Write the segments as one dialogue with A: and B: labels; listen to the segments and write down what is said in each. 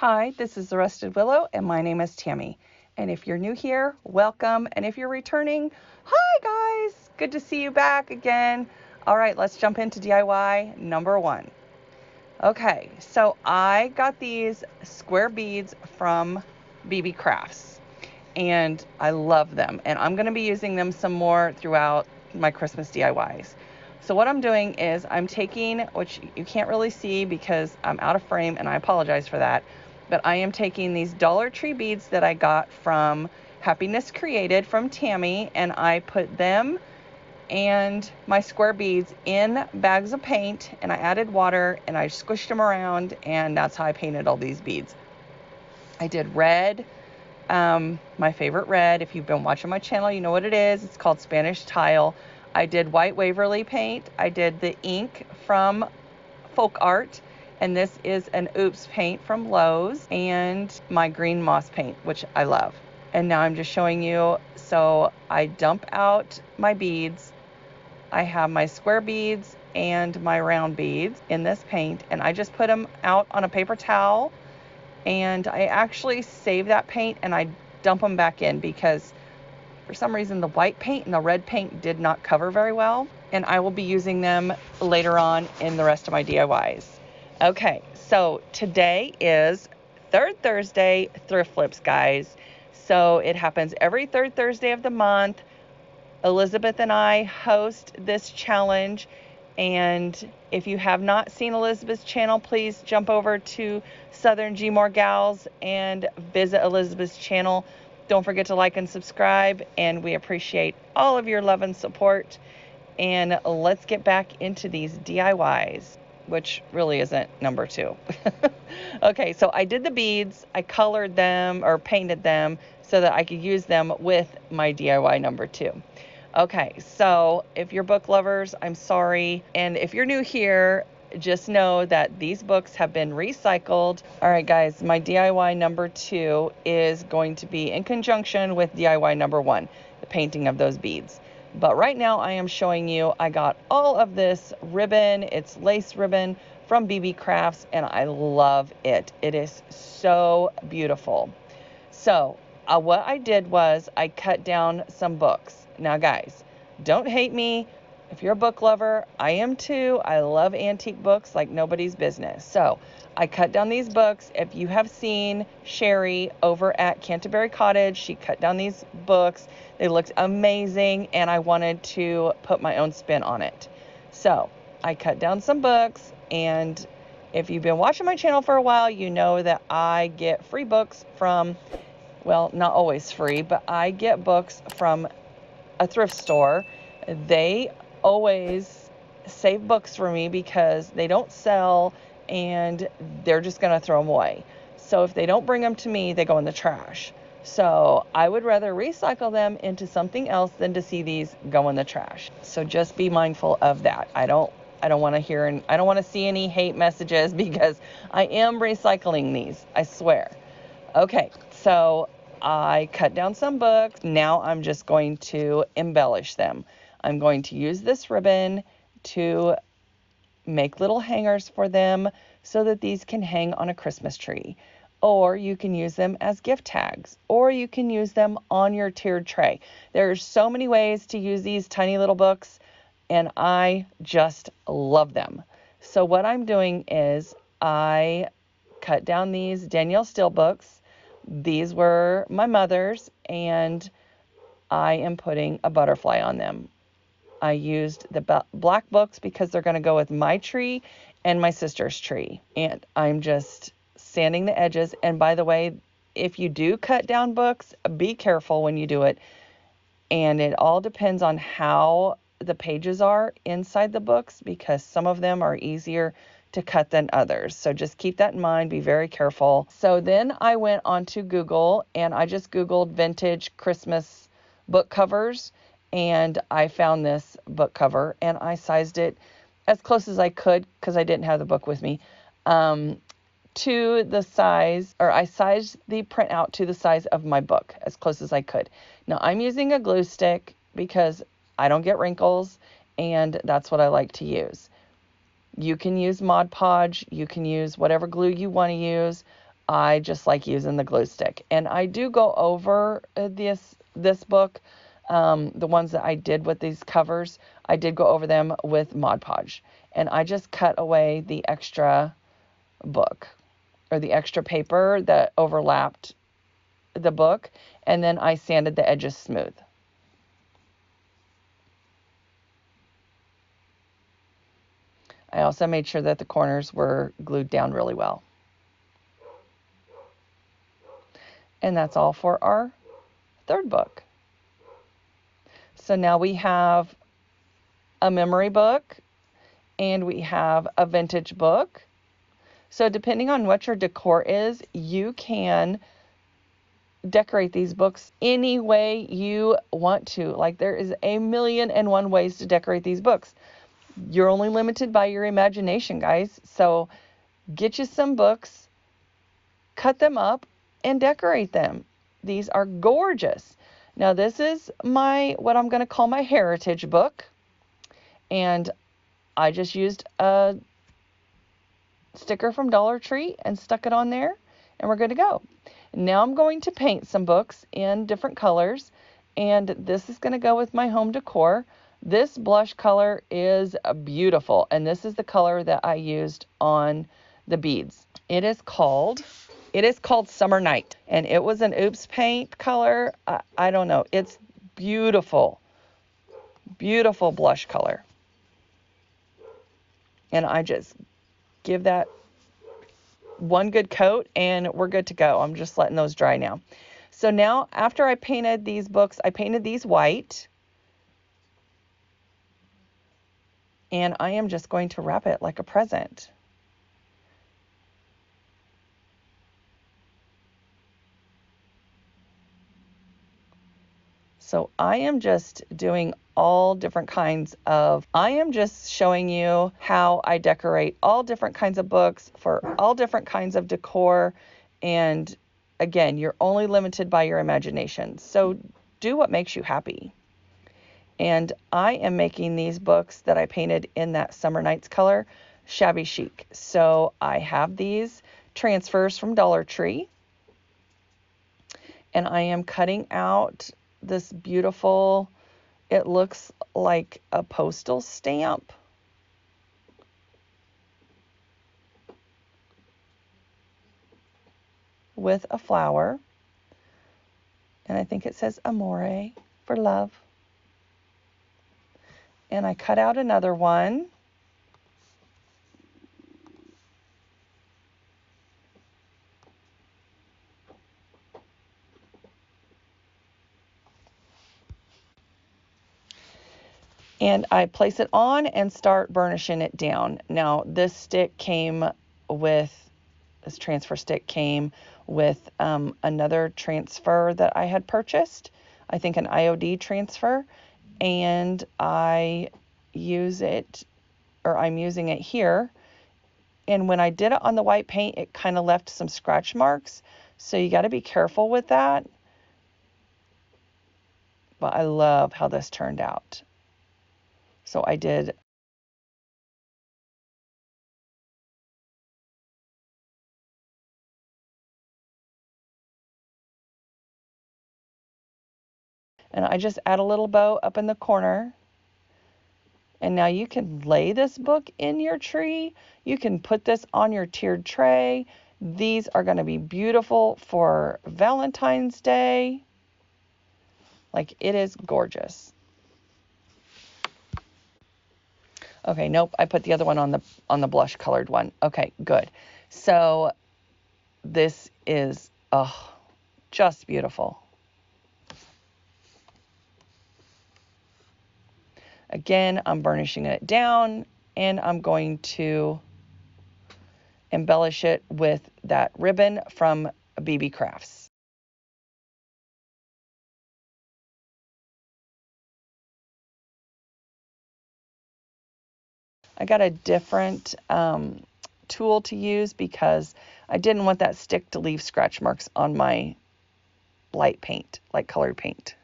A: Hi, this is the Rusted Willow, and my name is Tammy. And if you're new here, welcome. And if you're returning, hi guys, good to see you back again. All right, let's jump into DIY number 1. Okay, so I got these square beads from Beebee Crafts, and I love them. And I'm going to be using them some more throughout my Christmas DIYs. So what I'm doing is I'm taking, which you can't really see because I'm out of frame, and I apologize for that, but I am taking these Dollar Tree beads that I got from Happiness Created from Tammy, and I put them and my square beads in bags of paint, and I added water, and I squished them around, and that's how I painted all these beads. I did red, my favorite red. If you've been watching my channel, you know what it is. It's called Spanish Tile. I did white Waverly paint. I did the ink from Folk Art, and this is an Oops paint from Lowe's, and my green moss paint, which I love. And now I'm just showing you. So I dump out my beads. I have my square beads and my round beads in this paint, and I just put them out on a paper towel, and I actually save that paint and I dump them back in because for some reason the white paint and the red paint did not cover very well, and I will be using them later on in the rest of my DIYs. Okay, so today is third Thursday thrift flips, guys. So it happens every third Thursday of the month. Elizabeth and I host this challenge, and if you have not seen Elizabeth's channel, please jump over to Southern Gmore Gals and visit Elizabeth's channel. Don't forget to like and subscribe, and we appreciate all of your love and support. And let's get back into these DIYs, which really isn't number 2. Okay, so I did the beads. I colored them or painted them so that I could use them with my DIY number 2. Okay, so if you're book lovers, I'm sorry. And if you're new here, just know that these books have been recycled. All right, guys, my DIY number 2 is going to be in conjunction with DIY number 1, the painting of those beads. But right now I am showing you, I got all of this ribbon. It's lace ribbon from Beebee Crafts, and I love it. It is so beautiful. So what I did was I cut down some books. Now, guys, don't hate me. If you're a book lover, I am too. I love antique books like nobody's business. So I cut down these books. If you have seen Sherry over at Canterbury Cottage, she cut down these books. They looked amazing, and I wanted to put my own spin on it. So I cut down some books, and if you've been watching my channel for a while, you know that I get free books from, well, not always free, but I get books from a thrift store. They always save books for me because they don't sell, and they're just going to throw them away. So if they don't bring them to me, they go in the trash. So I would rather recycle them into something else than to see these go in the trash. So just be mindful of that. I don't want to hear, and I don't want to see any hate messages because I am recycling these, I swear. Okay, so I cut down some books. Now I'm just going to embellish them. I'm going to use this ribbon to make little hangers for them so that these can hang on a Christmas tree. Or you can use them as gift tags, or you can use them on your tiered tray. There's so many ways to use these tiny little books, and I just love them. So what I'm doing is I cut down these Danielle Steele books. These were my mother's, and I am putting a butterfly on them. I used the black books because they're going to go with my tree and my sister's tree. And I'm just sanding the edges. And by the way, if you do cut down books, be careful when you do it. And it all depends on how the pages are inside the books, because some of them are easier to cut than others. So just keep that in mind. Be very careful. So then I went onto Google, and I just Googled vintage Christmas book covers, and I found this book cover, and I sized it as close as I could because I didn't have the book with me, to the size, or I sized the printout to the size of my book as close as I could. Now I'm using a glue stick because I don't get wrinkles, and that's what I like to use. You can use Mod Podge, you can use whatever glue you want to use. I just like using the glue stick. And I do go over this book, the ones that I did with these covers, I did go over them with Mod Podge. And I just cut away the extra book, or the extra paper that overlapped the book, and then I sanded the edges smooth. I also made sure that the corners were glued down really well. And that's all for our third book. So now we have a memory book and we have a vintage book. So depending on what your decor is, you can decorate these books any way you want to. Like, there is a million and one ways to decorate these books. You're only limited by your imagination, guys. So get you some books, cut them up, and decorate them. These are gorgeous. Now, this is what I'm going to call my heritage book. And I just used a sticker from Dollar Tree and stuck it on there, and we're good to go. Now I'm going to paint some books in different colors, and this is going to go with my home decor. This blush color is beautiful, and this is the color that I used on the beads. It is called Summer Night, and it was an oops paint color. I don't know. It's beautiful, beautiful blush color. And I just give that one good coat and we're good to go. I'm just letting those dry now. So now, after I painted these books, I painted these white. And I am just going to wrap it like a present. So I am just doing all different kinds of, I am just showing you how I decorate all different kinds of books for all different kinds of decor. And again, you're only limited by your imagination. So do what makes you happy. And I am making these books that I painted in that Summer Nights color, Shabby Chic. So I have these transfers from Dollar Tree. And I am cutting out this beautiful, it looks like a postal stamp. With a flower. And I think it says Amore for love. And I cut out another one. And I place it on and start burnishing it down. Now, this transfer stick came with another transfer that I had purchased. I think an IOD transfer. And I'm using it here. And when I did it on the white paint, it kind of left some scratch marks. So you got to be careful with that. But I love how this turned out. So I did. And I just add a little bow up in the corner. And now you can lay this book in your tree. You can put this on your tiered tray. These are going to be beautiful for Valentine's Day. Like, it is gorgeous. Okay, nope, I put the other one on the blush colored one. Okay, good. So this is just beautiful. Again, I'm burnishing it down, and I'm going to embellish it with that ribbon from BeeBee Crafts. I got a different tool to use because I didn't want that stick to leave scratch marks on my light paint, like colored paint.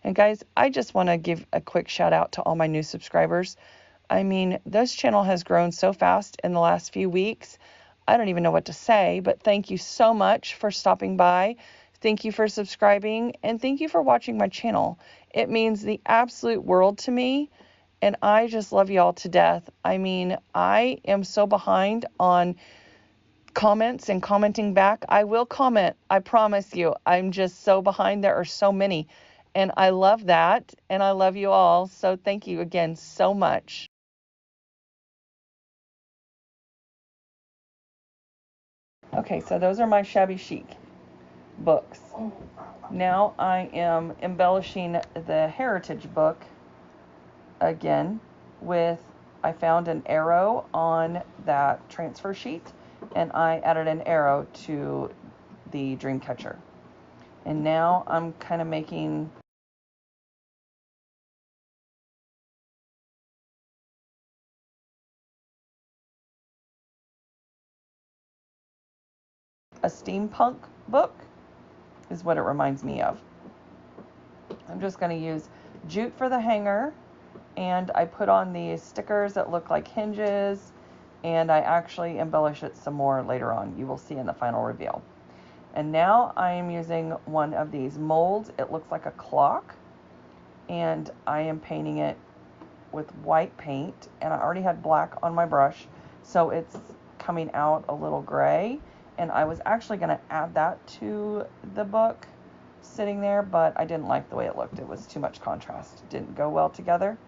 A: And guys, I just want to give a quick shout out to all my new subscribers. I mean, this channel has grown so fast in the last few weeks. I don't even know what to say, but thank you so much for stopping by. Thank you for subscribing, and thank you for watching my channel. It means the absolute world to me, and I just love you all to death. I mean, I am so behind on comments and commenting back. I will comment, I promise you. I'm just so behind. There are so many, and I love that, and I love you all. So thank you again so much. Okay, so those are my Shabby Chic books. Now I am embellishing the Heritage book again with, I found an arrow on that transfer sheet, and I added an arrow to the Dreamcatcher. And now I'm kind of making a steampunk book, is what it reminds me of. I'm just going to use jute for the hanger, and I put on these stickers that look like hinges, and I actually embellish it some more later on. You will see in the final reveal. And now I am using one of these molds. It looks like a clock, and I am painting it with white paint, and I already had black on my brush, so it's coming out a little gray. And I was actually going to add that to the book sitting there, but I didn't like the way it looked. It was too much contrast. It didn't go well together.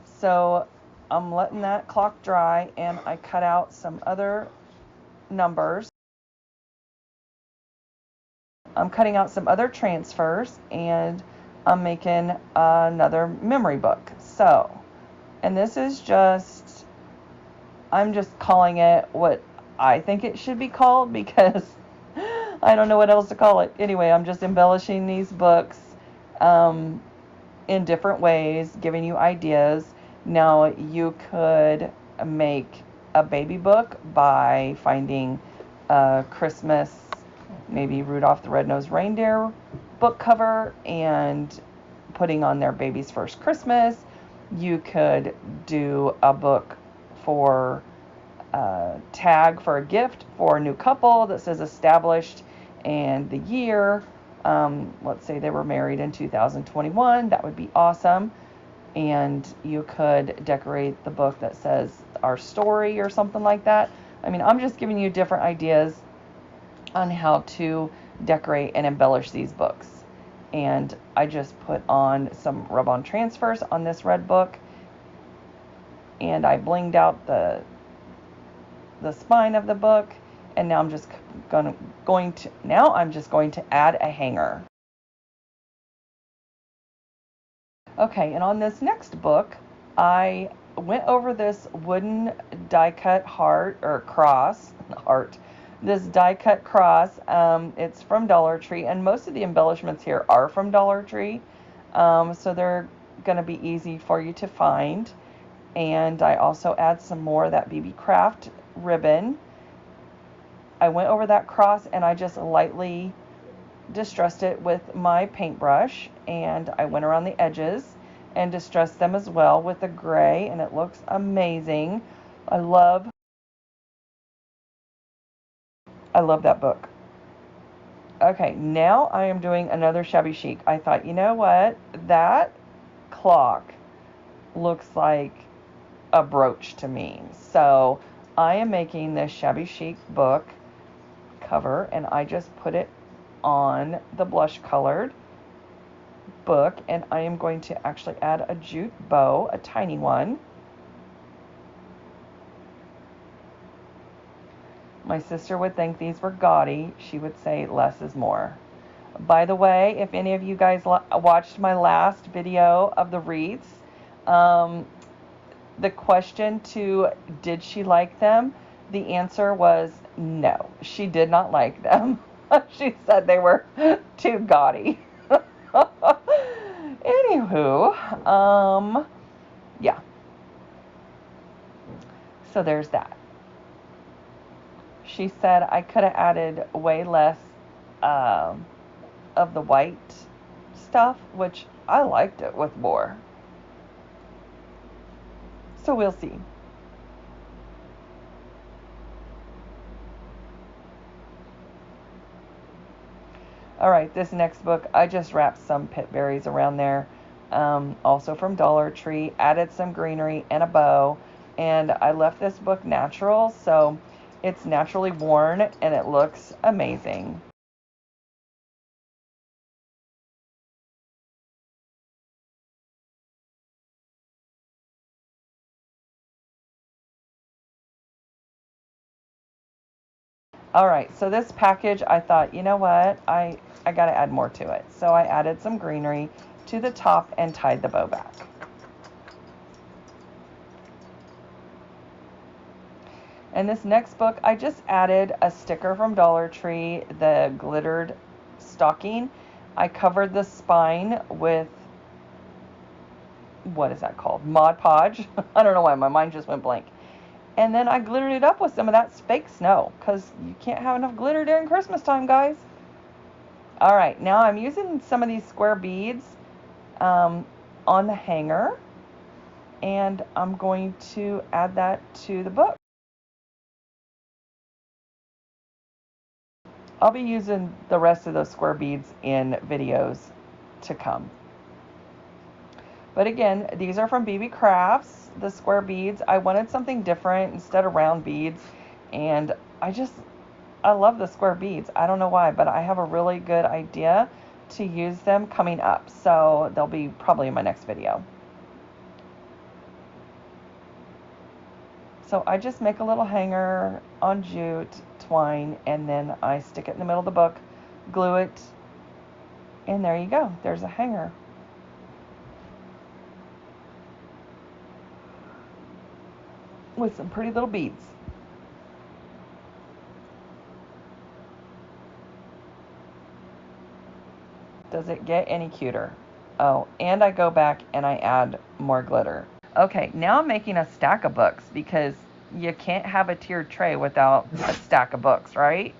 A: So I'm letting that clock dry, and I cut out some other numbers. I'm cutting out some other transfers, and I'm making another memory book. So, and this is just, I'm just calling it what I think it should be called, because I don't know what else to call it. Anyway, I'm just embellishing these books in different ways, giving you ideas. Now, you could make a baby book by finding a Christmas, maybe Rudolph the Red-Nosed Reindeer book cover and putting on their baby's first Christmas. You could do a book for tag for a gift for a new couple that says established and the year. Let's say they were married in 2021. That would be awesome. And you could decorate the book that says our story or something like that. I mean, I'm just giving you different ideas on how to decorate and embellish these books. And I just put on some rub-on transfers on this red book, and I blinged out the spine of the book, and now I'm just going to add a hanger. Okay, and on this next book, I went over this wooden die cut this die cut cross. It's from Dollar Tree, and most of the embellishments here are from Dollar Tree, so they're going to be easy for you to find. And I also add some more of that BeeBeeCraft ribbon. I went over that cross, and I just lightly distressed it with my paintbrush, and I went around the edges and distressed them as well with the gray, and it looks amazing. I love that book. Okay, now I am doing another Shabby Chic. I thought, you know what? That clock looks like a brooch to me. So I am making this Shabby Chic book cover, and I just put it on the blush colored book, and I am going to actually add a jute bow, a tiny one. My sister would think these were gaudy. She would say less is more. By the way, if any of you guys watched my last video of the wreaths, the question to did she like them, the answer was no, she did not like them. She said they were too gaudy. Anywho, yeah. So there's that. She said I could have added way less of the white stuff, which I liked it with more. So we'll see. All right, this next book, I just wrapped some pit berries around there, also from Dollar Tree, added some greenery and a bow, and I left this book natural, so it's naturally worn and it looks amazing. All right, so this package, I thought, you know what, I got to add more to it. So I added some greenery to the top and tied the bow back. And this next book, I just added a sticker from Dollar Tree, the glittered stocking. I covered the spine with, what is that called? Mod Podge. I don't know why, my mind just went blank. And then I glittered it up with some of that fake snow, because you can't have enough glitter during Christmas time, guys. All right, now I'm using some of these square beads on the hanger, and I'm going to add that to the book. I'll be using the rest of those square beads in videos to come. But again, these are from BeeBee Crafts, the square beads. I wanted something different instead of round beads, and I love the square beads. I don't know why, but I have a really good idea to use them coming up, so they'll be probably in my next video. So I just make a little hanger on jute twine, and then I stick it in the middle of the book, glue it, and there you go. There's a hanger. With some pretty little beads. Does it get any cuter? Oh, and I go back and I add more glitter. Okay, now I'm making a stack of books, because you can't have a tiered tray without a stack of books, right?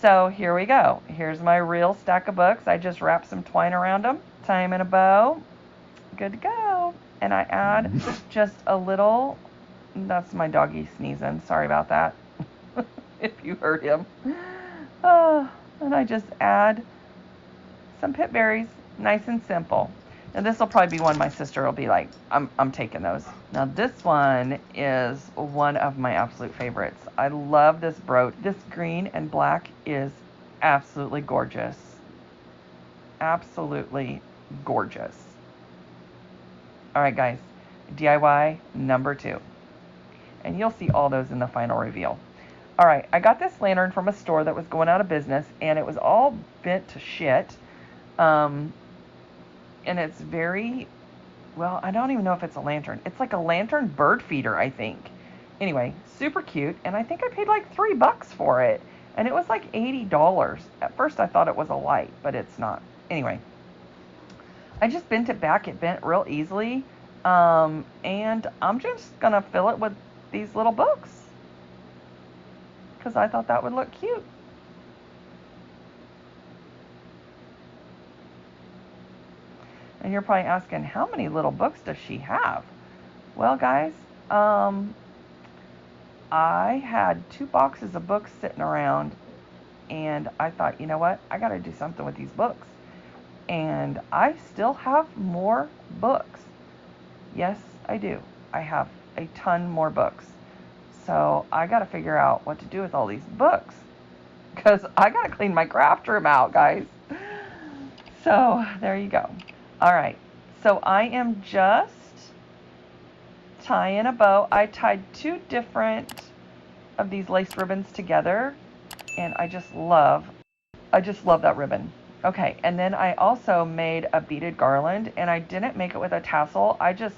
A: So here we go. Here's my real stack of books. I just wrap some twine around them, tie them in a bow. Good to go. And I add just a little, that's my doggy sneezing. Sorry about that. If you heard him. And I just add some pit berries, nice and simple. And this will probably be one my sister will be like, I'm taking those. Now this one is one of my absolute favorites. I love this brooch. This green and black is absolutely gorgeous. Absolutely gorgeous. All right, guys, DIY number 2. And you'll see all those in the final reveal. All right, I got this lantern from a store that was going out of business, and it was all bent to shit. And it's very, well, I don't even know if it's a lantern. It's like a lantern bird feeder, I think. Anyway, super cute, and I think I paid like $3 for it, and it was like $80. At first I thought it was a light, but it's not. Anyway, I just bent it back. It bent real easily, and I'm just gonna fill it with these little books, because I thought that would look cute. And you're probably asking, how many little books does she have? Well, guys, I had 2 boxes of books sitting around, and I thought, you know what? I got to do something with these books. And I still have more books. Yes, I do. I have a ton more books. So I got to figure out what to do with all these books, because I got to clean my craft room out, guys. So there you go. All right, so I am just tying a bow. I tied 2 different of these lace ribbons together, and I just love that ribbon. Okay, and then I also made a beaded garland, and I didn't make it with a tassel. I just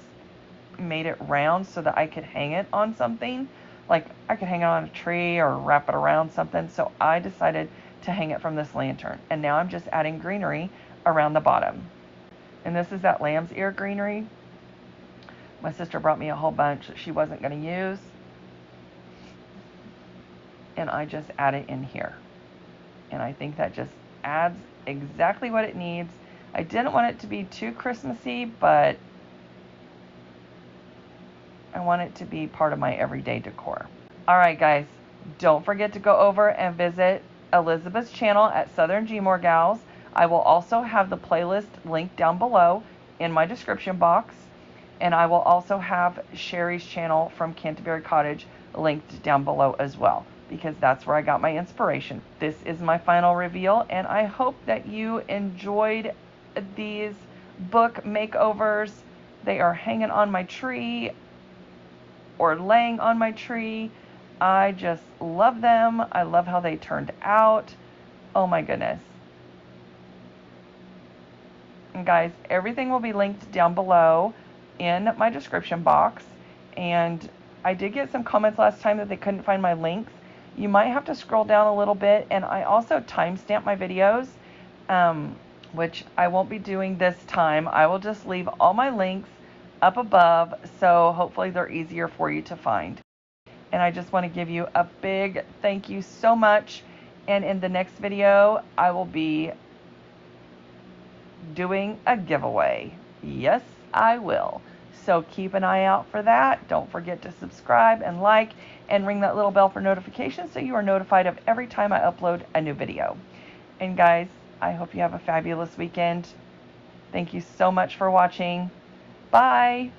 A: made it round so that I could hang it on something. Like I could hang it on a tree or wrap it around something. So I decided to hang it from this lantern. And now I'm just adding greenery around the bottom. And this is that lamb's ear greenery. My sister brought me a whole bunch that she wasn't going to use. And I just add it in here. And I think that just adds exactly what it needs. I didn't want it to be too Christmassy, but I want it to be part of my everyday decor. All right, guys, don't forget to go over and visit Elizabeth's channel at Southern Gmore Gals. I will also have the playlist linked down below in my description box. And I will also have Sherry's channel from Canterbury Cottage linked down below as well, because that's where I got my inspiration. This is my final reveal, and I hope that you enjoyed these book makeovers. They are hanging on my tree or laying on my tree. I just love them. I love how they turned out. Oh my goodness. And guys, everything will be linked down below in my description box. And I did get some comments last time that they couldn't find my links. You might have to scroll down a little bit, and I also timestamp my videos, which I won't be doing this time. I will just leave all my links up above, so hopefully they're easier for you to find. And I just want to give you a big thank you so much. And in the next video, I will be doing a giveaway. Yes, I will. So keep an eye out for that. Don't forget to subscribe and like and ring that little bell for notifications so you are notified of every time I upload a new video. And guys, I hope you have a fabulous weekend. Thank you so much for watching. Bye.